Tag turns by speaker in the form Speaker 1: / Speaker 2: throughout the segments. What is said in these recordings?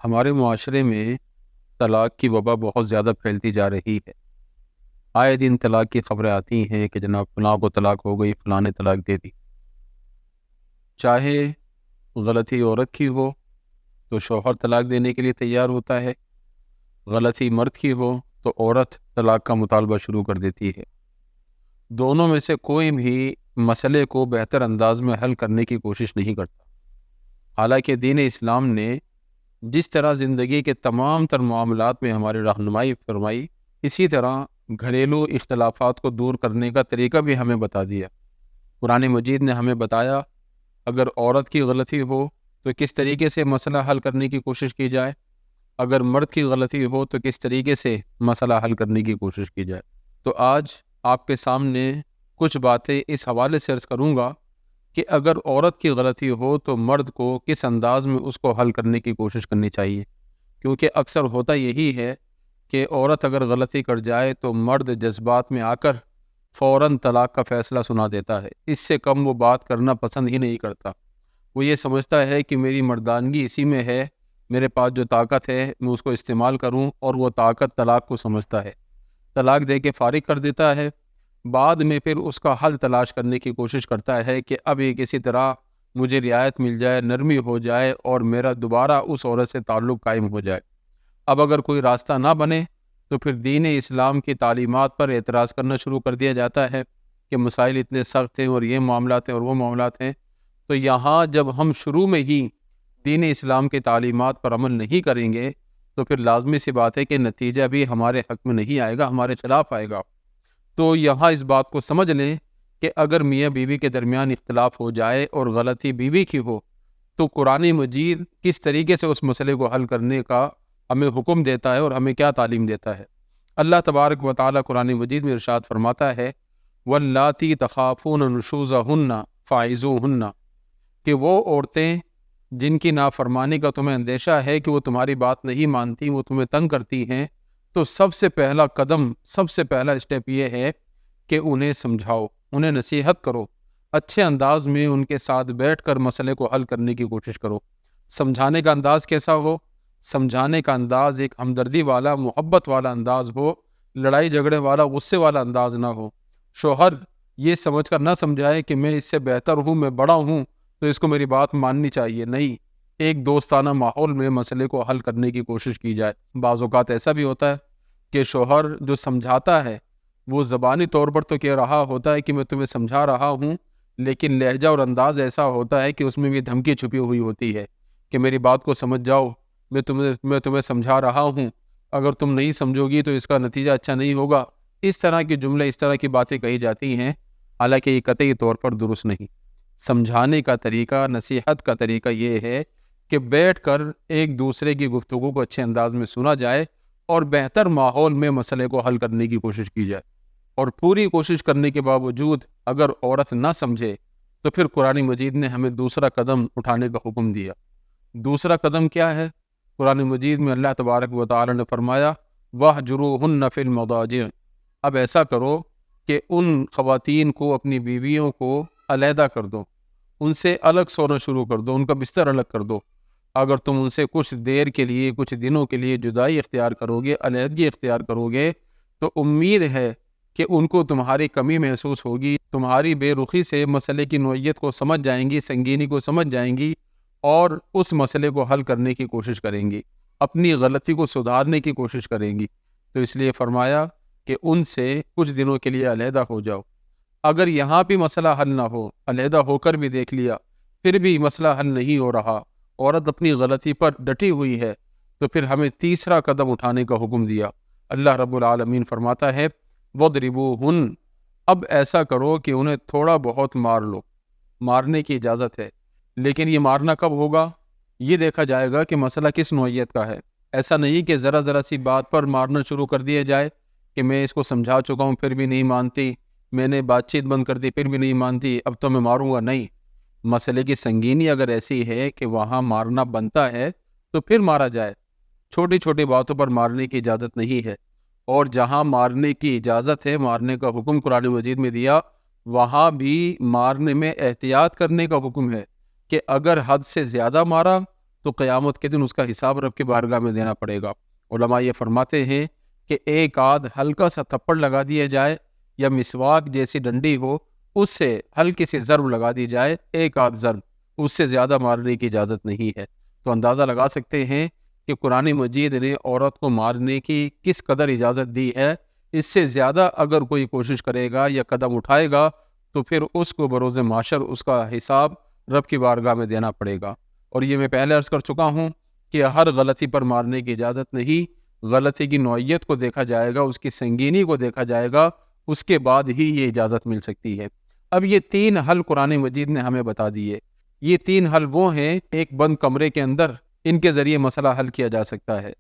Speaker 1: ہمارے معاشرے میں طلاق کی وبا بہت زیادہ پھیلتی جا رہی ہے۔ آئے دن طلاق کی خبریں آتی ہیں کہ جناب فلاں کو طلاق ہو گئی، فلاں نے طلاق دے دی۔ چاہے غلطی عورت کی ہو تو شوہر طلاق دینے کے لیے تیار ہوتا ہے، غلطی مرد کی ہو تو عورت طلاق کا مطالبہ شروع کر دیتی ہے۔ دونوں میں سے کوئی بھی مسئلے کو بہتر انداز میں حل کرنے کی کوشش نہیں کرتا۔ حالانکہ دین اسلام نے جس طرح زندگی کے تمام تر معاملات میں ہماری رہنمائی فرمائی، اسی طرح گھریلو اختلافات کو دور کرنے کا طریقہ بھی ہمیں بتا دیا۔ قرآن مجید نے ہمیں بتایا اگر عورت کی غلطی ہو تو کس طریقے سے مسئلہ حل کرنے کی کوشش کی جائے، اگر مرد کی غلطی ہو تو کس طریقے سے مسئلہ حل کرنے کی کوشش کی جائے۔ تو آج آپ کے سامنے کچھ باتیں اس حوالے سے عرض کروں گا کہ اگر عورت کی غلطی ہو تو مرد کو کس انداز میں اس کو حل کرنے کی کوشش کرنی چاہیے، کیونکہ اکثر ہوتا یہی ہے کہ عورت اگر غلطی کر جائے تو مرد جذبات میں آ کر فوراً طلاق کا فیصلہ سنا دیتا ہے۔ اس سے کم وہ بات کرنا پسند ہی نہیں کرتا۔ وہ یہ سمجھتا ہے کہ میری مردانگی اسی میں ہے، میرے پاس جو طاقت ہے میں اس کو استعمال کروں، اور وہ طاقت طلاق کو سمجھتا ہے، طلاق دے کے فارغ کر دیتا ہے۔ بعد میں پھر اس کا حل تلاش کرنے کی کوشش کرتا ہے کہ اب یہ کسی طرح مجھے رعایت مل جائے، نرمی ہو جائے اور میرا دوبارہ اس عورت سے تعلق قائم ہو جائے۔ اب اگر کوئی راستہ نہ بنے تو پھر دین اسلام کی تعلیمات پر اعتراض کرنا شروع کر دیا جاتا ہے کہ مسائل اتنے سخت ہیں اور یہ معاملات ہیں اور وہ معاملات ہیں۔ تو یہاں جب ہم شروع میں ہی دین اسلام کی تعلیمات پر عمل نہیں کریں گے تو پھر لازمی سی بات ہے کہ نتیجہ بھی ہمارے حق میں نہیں آئے گا، ہمارے خلاف آئے گا۔ تو یہاں اس بات کو سمجھ لیں کہ اگر میاں بیوی کے درمیان اختلاف ہو جائے اور غلطی بیوی کی ہو تو قرآن مجید کس طریقے سے اس مسئلے کو حل کرنے کا ہمیں حکم دیتا ہے اور ہمیں کیا تعلیم دیتا ہے۔ اللہ تبارک و تعالیٰ قرآن مجید میں ارشاد فرماتا ہے وَاللَّاتِي تَخَافُونَ نُشُوزَهُنَّ فَعِظُوهُنَّ، کہ وہ عورتیں جن کی نافرمانی کا تمہیں اندیشہ ہے کہ وہ تمہاری بات نہیں مانتی، وہ تمہیں تنگ کرتی ہیں، تو سب سے پہلا قدم، سب سے پہلا اسٹیپ یہ ہے کہ انہیں سمجھاؤ، انہیں نصیحت کرو، اچھے انداز میں ان کے ساتھ بیٹھ کر مسئلے کو حل کرنے کی کوشش کرو۔ سمجھانے کا انداز کیسا ہو؟ سمجھانے کا انداز ایک ہمدردی والا، محبت والا انداز ہو، لڑائی جھگڑے والا، غصے والا انداز نہ ہو۔ شوہر یہ سمجھ کر نہ سمجھائے کہ میں اس سے بہتر ہوں، میں بڑا ہوں تو اس کو میری بات ماننی چاہیے، نہیں، ایک دوستانہ ماحول میں مسئلے کو حل کرنے کی کوشش کی جائے۔ بعض اوقات ایسا بھی ہوتا ہے کہ شوہر جو سمجھاتا ہے وہ زبانی طور پر تو کہہ رہا ہوتا ہے کہ میں تمہیں سمجھا رہا ہوں، لیکن لہجہ اور انداز ایسا ہوتا ہے کہ اس میں بھی دھمکی چھپی ہوئی ہوتی ہے کہ میری بات کو سمجھ جاؤ، میں تمہیں سمجھا رہا ہوں، اگر تم نہیں سمجھو گی تو اس کا نتیجہ اچھا نہیں ہوگا۔ اس طرح کے جملے، اس طرح کی باتیں کہی جاتی ہیں، حالانکہ یہ قطعی طور پر درست نہیں۔ سمجھانے کا طریقہ، نصیحت کا طریقہ یہ ہے کہ بیٹھ کر ایک دوسرے کی گفتگو کو اچھے انداز میں سنا جائے اور بہتر ماحول میں مسئلے کو حل کرنے کی کوشش کی جائے۔ اور پوری کوشش کرنے کے باوجود اگر عورت نہ سمجھے تو پھر قرآن مجید نے ہمیں دوسرا قدم اٹھانے کا حکم دیا۔ دوسرا قدم کیا ہے؟ قرآن مجید میں اللہ تبارک و تعالی نے فرمایا وَاهْجُرُوهُنَّ فِي الْمَضَاجِعِ، اب ایسا کرو کہ ان خواتین کو، اپنی بیویوں کو علیحدہ کر دو، ان سے الگ سونا شروع کر دو، ان کا بستر الگ کر دو۔ اگر تم ان سے کچھ دیر کے لیے، کچھ دنوں کے لیے جدائی اختیار کرو گے، علیحدگی اختیار کرو گے، تو امید ہے کہ ان کو تمہاری کمی محسوس ہوگی، تمہاری بے رخی سے مسئلے کی نوعیت کو سمجھ جائیں گی، سنگینی کو سمجھ جائیں گی اور اس مسئلے کو حل کرنے کی کوشش کریں گی، اپنی غلطی کو سدھارنے کی کوشش کریں گی۔ تو اس لیے فرمایا کہ ان سے کچھ دنوں کے لیے علیحدہ ہو جاؤ۔ اگر یہاں بھی مسئلہ حل نہ ہو، علیحدہ ہو کر بھی دیکھ لیا، پھر بھی مسئلہ حل نہیں ہو رہا، عورت اپنی غلطی پر ڈٹی ہوئی ہے، تو پھر ہمیں تیسرا قدم اٹھانے کا حکم دیا۔ اللہ رب العالمین فرماتا ہے وَاضْرِبُوهُنَّ، اب ایسا کرو کہ انہیں تھوڑا بہت مار لو، مارنے کی اجازت ہے، لیکن یہ مارنا کب ہوگا؟ یہ دیکھا جائے گا کہ مسئلہ کس نوعیت کا ہے۔ ایسا نہیں کہ ذرا سی بات پر مارنا شروع کر دیا جائے کہ میں اس کو سمجھا چکا ہوں پھر بھی نہیں مانتی، میں نے بات چیت بند کر دی پھر بھی نہیں مانتی، اب تو میں ماروں گا، نہیں۔ مسئلے کی سنگینی اگر ایسی ہے کہ وہاں مارنا بنتا ہے تو پھر مارا جائے، چھوٹی چھوٹی باتوں پر مارنے کی اجازت نہیں ہے۔ اور جہاں مارنے کی اجازت ہے، مارنے کا حکم قرآن مجید میں دیا، وہاں بھی مارنے میں احتیاط کرنے کا حکم ہے کہ اگر حد سے زیادہ مارا تو قیامت کے دن اس کا حساب رب کی بارگاہ میں دینا پڑے گا۔ علماء یہ فرماتے ہیں کہ ایک آدھ ہلکا سا تھپڑ لگا دیا جائے یا مسواک جیسی ڈنڈی ہو، اس سے ہلکی سی ضرب لگا دی جائے، ایک آدھ ضرب، اس سے زیادہ مارنے کی اجازت نہیں ہے۔ تو اندازہ لگا سکتے ہیں کہ قرآن مجید نے عورت کو مارنے کی کس قدر اجازت دی ہے۔ اس سے زیادہ اگر کوئی کوشش کرے گا یا قدم اٹھائے گا تو پھر اس کو بروز محشر اس کا حساب رب کی بارگاہ میں دینا پڑے گا۔ اور یہ میں پہلے عرض کر چکا ہوں کہ ہر غلطی پر مارنے کی اجازت نہیں، غلطی کی نوعیت کو دیکھا جائے گا، اس کی سنگینی کو دیکھا جائے گا، اس کے بعد ہی یہ اجازت مل سکتی ہے۔ اب یہ تین حل قرآن مجید نے ہمیں بتا دیے۔ یہ تین حل وہ ہیں، ایک بند کمرے کے اندر ان کے ذریعے مسئلہ حل کیا جا سکتا ہے۔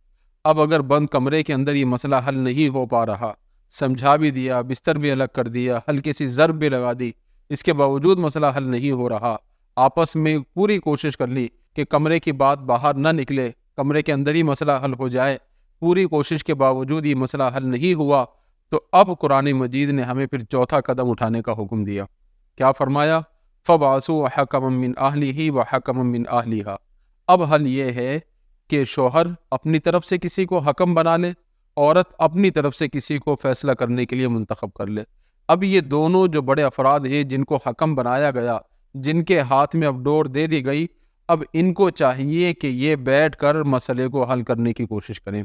Speaker 1: اب اگر بند کمرے کے اندر یہ مسئلہ حل نہیں ہو پا رہا، سمجھا بھی دیا، بستر بھی الگ کر دیا، ہلکی سی ضرب بھی لگا دی، اس کے باوجود مسئلہ حل نہیں ہو رہا، آپس میں پوری کوشش کر لی کہ کمرے کی بات باہر نہ نکلے، کمرے کے اندر ہی مسئلہ حل ہو جائے، پوری کوشش کے باوجود یہ مسئلہ حل نہیں ہوا، تو اب قرآن مجید نے ہمیں پھر چوتھا قدم اٹھانے کا حکم دیا۔ کیا فرمایا؟ فَبَعَثُوا حَكَمًا مِّنْ أَهْلِهِ وَحَكَمًا مِّنْ أَهْلِهَا۔ اب حل یہ ہے کہ شوہر اپنی طرف سے کسی کو حکم بنا لے، عورت اپنی طرف سے کسی کو فیصلہ کرنے کے لیے منتخب کر لے۔ اب یہ دونوں جو بڑے افراد ہیں جن کو حکم بنایا گیا، جن کے ہاتھ میں اب ڈور دے دی گئی، اب ان کو چاہیے کہ یہ بیٹھ کر مسئلے کو حل کرنے کی کوشش کریں۔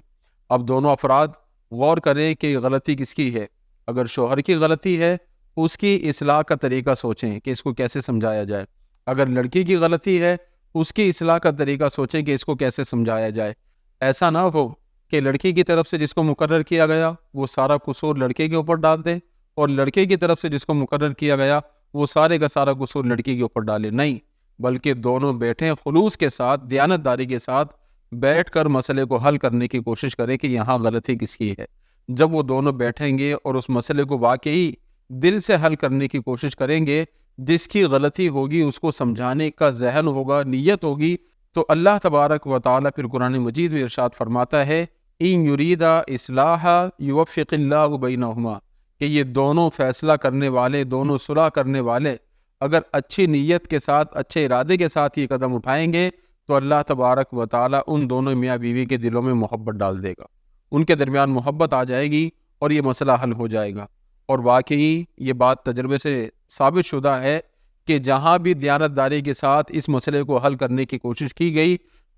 Speaker 1: اب دونوں افراد غور کریں کہ غلطی کس کی ہے۔ اگر شوہر کی غلطی ہے، اس کی اصلاح کا طریقہ سوچیں کہ اس کو کیسے سمجھایا جائے۔ اگر لڑکی کی غلطی ہے، اس کی اصلاح کا طریقہ سوچیں کہ اس کو کیسے سمجھایا جائے۔ ایسا نہ ہو کہ لڑکی کی طرف سے جس کو مقرر کیا گیا وہ سارا قصور لڑکے کے اوپر ڈال دے، اور لڑکے کی طرف سے جس کو مقرر کیا گیا وہ سارے کا سارا قصور لڑکی کے اوپر ڈالے۔ نہیں، بلکہ دونوں بیٹھیں، خلوص کے ساتھ، دیانت داری کے ساتھ بیٹھ کر مسئلے کو حل کرنے کی کوشش کریں کہ یہاں غلطی کس کی ہے۔ جب وہ دونوں بیٹھیں گے اور اس مسئلے کو واقعی دل سے حل کرنے کی کوشش کریں گے، جس کی غلطی ہوگی اس کو سمجھانے کا ذہن ہوگا، نیت ہوگی، تو اللہ تبارک و تعالیٰ پھر قرآن مجید میں ارشاد فرماتا ہے ان یریدا اصلاحا یوفق اللہ بینہما، کہ یہ دونوں فیصلہ کرنے والے، دونوں صلح کرنے والے اگر اچھی نیت کے ساتھ، اچھے ارادے کے ساتھ یہ قدم اٹھائیں گے تو اللہ تبارک و تعالیٰ ان دونوں میاں بیوی کے دلوں میں محبت ڈال دے گا، ان کے درمیان محبت آ جائے گی اور یہ مسئلہ حل ہو جائے گا۔ اور واقعی یہ بات تجربے سے ثابت شدہ ہے کہ جہاں بھی دیانت داری کے ساتھ اس مسئلے کو حل کرنے کی کوشش کی گئی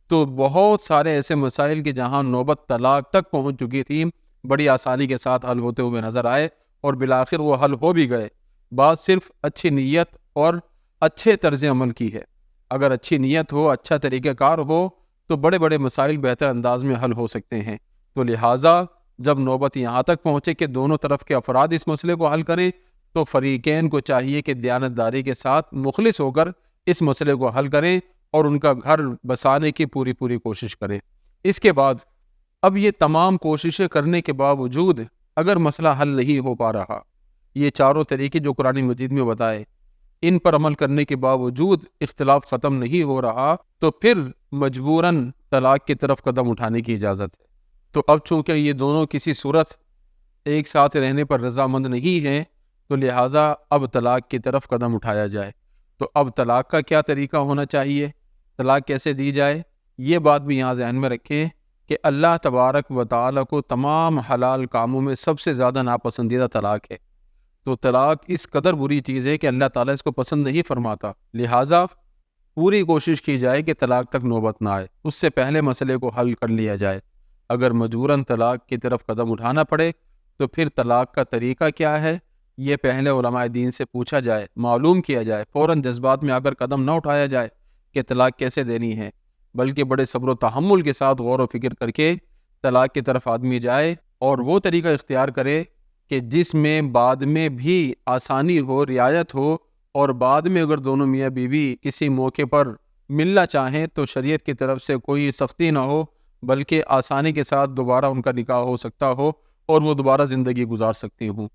Speaker 1: تو بہت سارے ایسے مسائل کہ جہاں نوبت طلاق تک پہنچ چکی تھی، بڑی آسانی کے ساتھ حل ہوتے ہوئے نظر آئے، اور بالآخر وہ حل ہو بھی گئے۔ بات صرف اچھی نیت اور اچھے طرز عمل کی ہے۔ اگر اچھی نیت ہو، اچھا طریقہ کار ہو تو بڑے بڑے مسائل بہتر انداز میں حل ہو سکتے ہیں۔ تو لہٰذا جب نوبت یہاں تک پہنچے کہ دونوں طرف کے افراد اس مسئلے کو حل کریں تو فریقین کو چاہیے کہ دیانت داری کے ساتھ مخلص ہو کر اس مسئلے کو حل کریں اور ان کا گھر بسانے کی پوری کوشش کریں۔ اس کے بعد اب یہ تمام کوششیں کرنے کے باوجود اگر مسئلہ حل نہیں ہو پا رہا، یہ چاروں طریقے جو قرآن مجید میں بتائے، ان پر عمل کرنے کے باوجود اختلاف ختم نہیں ہو رہا، تو پھر مجبوراً طلاق کی طرف قدم اٹھانے کی اجازت ہے۔ تو اب چونکہ یہ دونوں کسی صورت ایک ساتھ رہنے پر رضامند نہیں ہیں، تو لہٰذا اب طلاق کی طرف قدم اٹھایا جائے۔ تو اب طلاق کا کیا طریقہ ہونا چاہیے، طلاق کیسے دی جائے، یہ بات بھی یہاں ذہن میں رکھیں کہ اللہ تبارک و تعالیٰ کو تمام حلال کاموں میں سب سے زیادہ ناپسندیدہ طلاق ہے۔ تو طلاق اس قدر بری چیز ہے کہ اللہ تعالیٰ اس کو پسند نہیں فرماتا، لہٰذا پوری کوشش کی جائے کہ طلاق تک نوبت نہ آئے، اس سے پہلے مسئلے کو حل کر لیا جائے۔ اگر مجبوراً طلاق کی طرف قدم اٹھانا پڑے تو پھر طلاق کا طریقہ کیا ہے، یہ پہلے علماء دین سے پوچھا جائے، معلوم کیا جائے، فوراً جذبات میں آ کر قدم نہ اٹھایا جائے کہ طلاق کیسے دینی ہے، بلکہ بڑے صبر و تحمل کے ساتھ غور و فکر کر کے طلاق کی طرف آدمی جائے اور وہ طریقہ اختیار کرے کہ جس میں بعد میں بھی آسانی ہو، رعایت ہو، اور بعد میں اگر دونوں میاں بیوی کسی موقع پر ملنا چاہیں تو شریعت کی طرف سے کوئی سختی نہ ہو، بلکہ آسانی کے ساتھ دوبارہ ان کا نکاح ہو سکتا ہو اور وہ دوبارہ زندگی گزار سکتی ہوں۔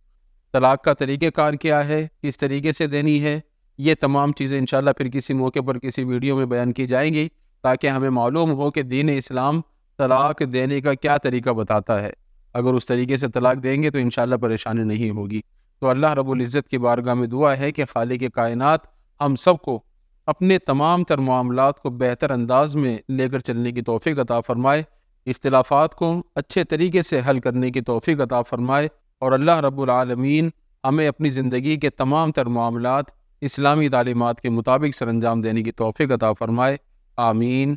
Speaker 1: طلاق کا طریقہ کار کیا ہے، کس طریقے سے دینی ہے، یہ تمام چیزیں انشاءاللہ پھر کسی موقع پر کسی ویڈیو میں بیان کی جائیں گی، تاکہ ہمیں معلوم ہو کہ دین اسلام طلاق دینے کا کیا طریقہ بتاتا ہے۔ اگر اس طریقے سے طلاق دیں گے تو انشاءاللہ پریشانی نہیں ہوگی۔ تو اللہ رب العزت کی بارگاہ میں دعا ہے کہ خالق کائنات ہم سب کو اپنے تمام تر معاملات کو بہتر انداز میں لے کر چلنے کی توفیق عطا فرمائے، اختلافات کو اچھے طریقے سے حل کرنے کی توفیق عطا فرمائے، اور اللہ رب العالمین ہمیں اپنی زندگی کے تمام تر معاملات اسلامی تعلیمات کے مطابق سر انجام دینے کی توفیق عطا فرمائے۔ آمین۔